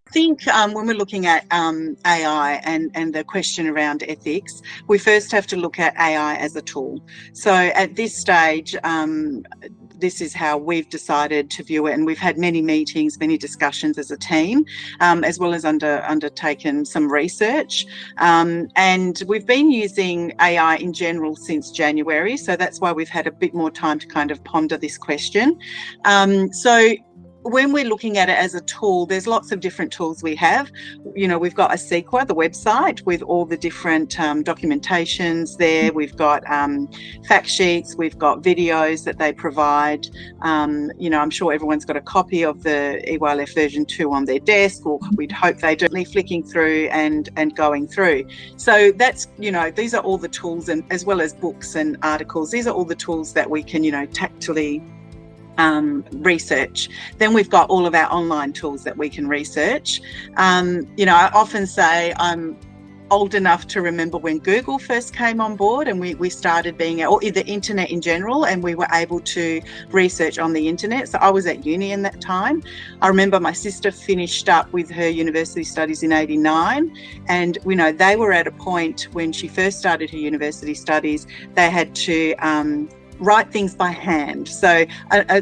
I think when we're looking at AI and the question around ethics, we first have to look at AI as a tool. So at this stage, this is how we've decided to view it, and we've had many meetings, many discussions as a team, as well as undertaken some research. And we've been using AI in general since January, so that's why we've had a bit more time to kind of ponder this question. So when we're looking at it as a tool, there's lots of different tools we have. You know, we've got a Sequa, the website, with all the different documentations there. We've got fact sheets, we've got videos that they provide. You know, I'm sure everyone's got a copy of the EYLF version 2 on their desk, or we'd hope they do, flicking through and going through. So that's, you know, these are all the tools, and as well as books and articles, these are all the tools that we can, you know, tactily research. Then we've got all of our online tools that we can research. You know, I often say I'm old enough to remember when Google first came on board, and we started being, or the internet in general, and we were able to research on the internet. So I was at uni in that time. I remember my sister finished up with her university studies in '89, and you know, they were at a point when she first started her university studies, they had to write things by hand. So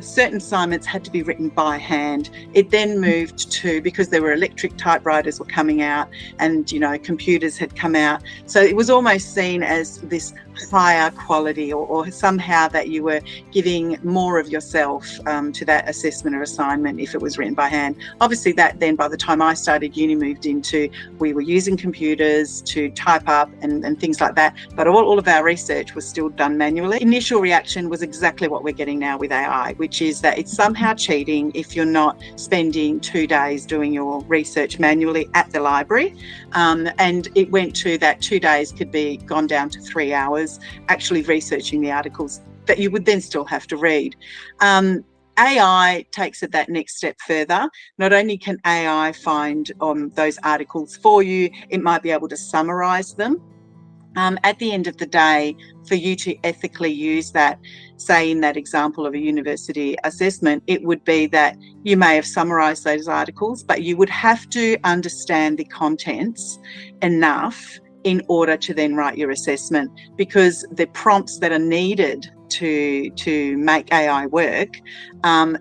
certain assignments had to be written by hand. It then moved to, because there were electric typewriters were coming out, and, you know, computers had come out. So it was almost seen as this higher quality, or somehow that you were giving more of yourself to that assessment or assignment if it was written by hand. Obviously that then, by the time I started uni, moved into, we were using computers to type up and things like that, but all of our research was still done manually. Initial reaction was exactly what we're getting now with AI, which is that it's somehow cheating if you're not spending 2 days doing your research manually at the library. And it went to that 2 days could be gone down to 3 hours actually researching the articles that you would then still have to read. AI takes it that next step further. Not only can AI find those articles for you, it might be able to summarize them. At the end of the day, for you to ethically use that, say in that example of a university assessment, it would be that you may have summarised those articles, but you would have to understand the contents enough in order to then write your assessment, because the prompts that are needed to make AI work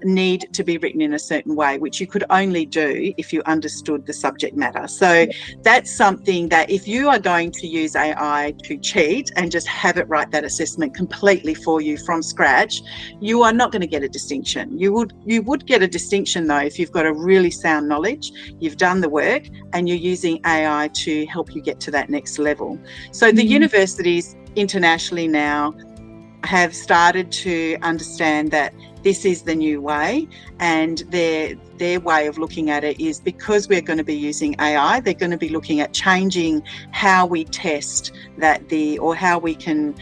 need to be written in a certain way, which you could only do if you understood the subject matter. So that's something that if you are going to use AI to cheat and just have it write that assessment completely for you from scratch, you are not going to get a distinction. You would get a distinction though if you've got a really sound knowledge, you've done the work, and you're using AI to help you get to that next level. So the universities internationally now have started to understand that this is the new way, and their way of looking at it is, because we're going to be using AI, they're going to be looking at changing how we test that or how we can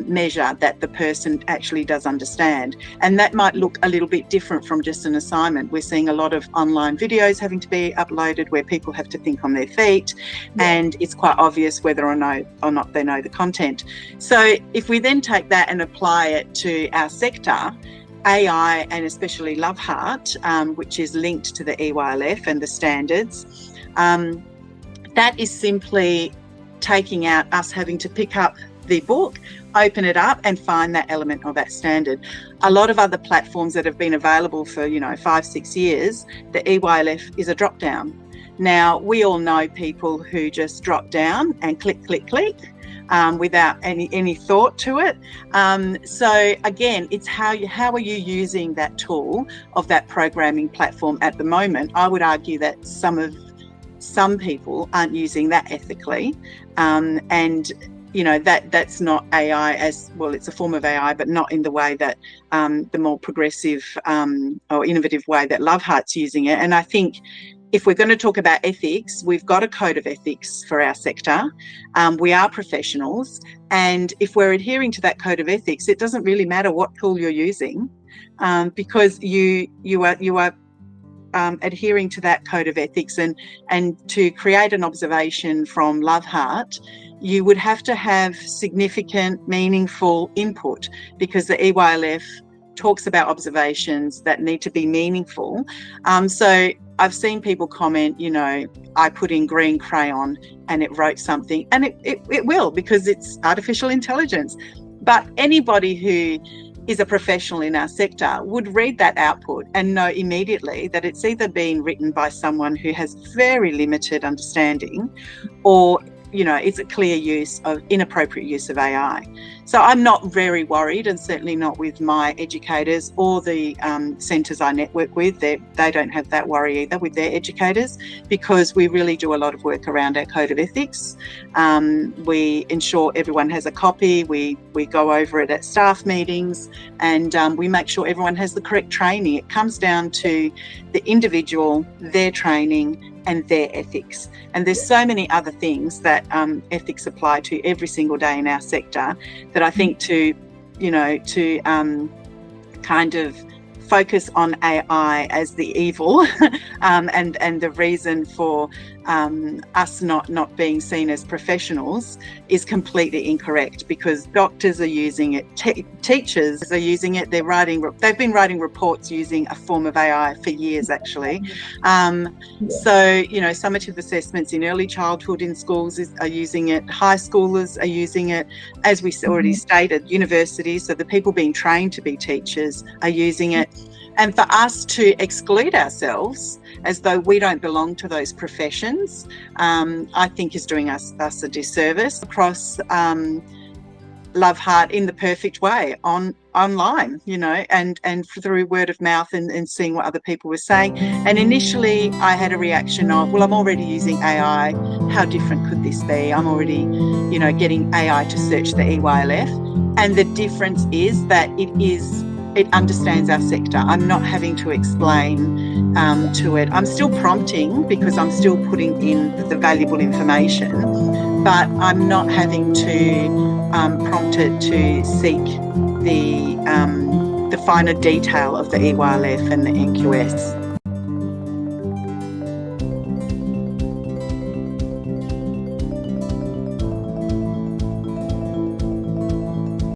measure that the person actually does understand. And that might look a little bit different from just an assignment. We're seeing a lot of online videos having to be uploaded where people have to think on their feet, and it's quite obvious whether or not they know the content. So if we then take that and apply it to our sector, AI, and especially LoveHeart, which is linked to the EYLF and the standards, that is simply taking out us having to pick up the book, open it up and find that element of that standard. A lot of other platforms that have been available for 5-6 years, the EYLF is a drop down. Now, we all know people who just drop down and click without any thought to it. So again, it's how are you using that tool of that programming platform at the moment. I would argue that some people aren't using that ethically, and that's not AI as well. It's a form of AI, but not in the way that the more progressive or innovative way that LoveHeart's using it. And I think if we're going to talk about ethics, we've got a code of ethics for our sector. We are professionals, and if we're adhering to that code of ethics, it doesn't really matter what tool you're using, because you are adhering to that code of ethics. And to create an observation from LoveHeart, you would have to have significant, meaningful input, because the EYLF talks about observations that need to be meaningful. So I've seen people comment, I put in green crayon and it wrote something, and it will, because it's artificial intelligence. But anybody who is a professional in our sector would read that output and know immediately that it's either been written by someone who has very limited understanding, or it's a clear use of inappropriate use of AI. So I'm not very worried, and certainly not with my educators or the centres I network with. They don't have that worry either with their educators, because we really do a lot of work around our code of ethics. We ensure everyone has a copy. We go over it at staff meetings, and we make sure everyone has the correct training. It comes down to the individual, their training, and their ethics. And there's so many other things that ethics apply to every single day in our sector, that I think to kind of focus on AI as the evil and the reason for us not being seen as professionals is completely incorrect, because doctors are using it, teachers are using it, they've been writing reports using a form of AI for years actually. So summative assessments in early childhood in schools are using it, high schoolers are using it, as we already stated, universities, so the people being trained to be teachers are using it. And for us to exclude ourselves as though we don't belong to those professions, I think is doing us a disservice. Across LoveHeart in the perfect way online, and through word of mouth and seeing what other people were saying. And initially I had a reaction of, well, I'm already using AI. How different could this be? I'm already, getting AI to search the EYLF. And the difference is that it understands our sector. I'm not having to explain to it. I'm still prompting, because I'm still putting in the valuable information, but I'm not having to prompt it to seek the finer detail of the EYLF and the NQS.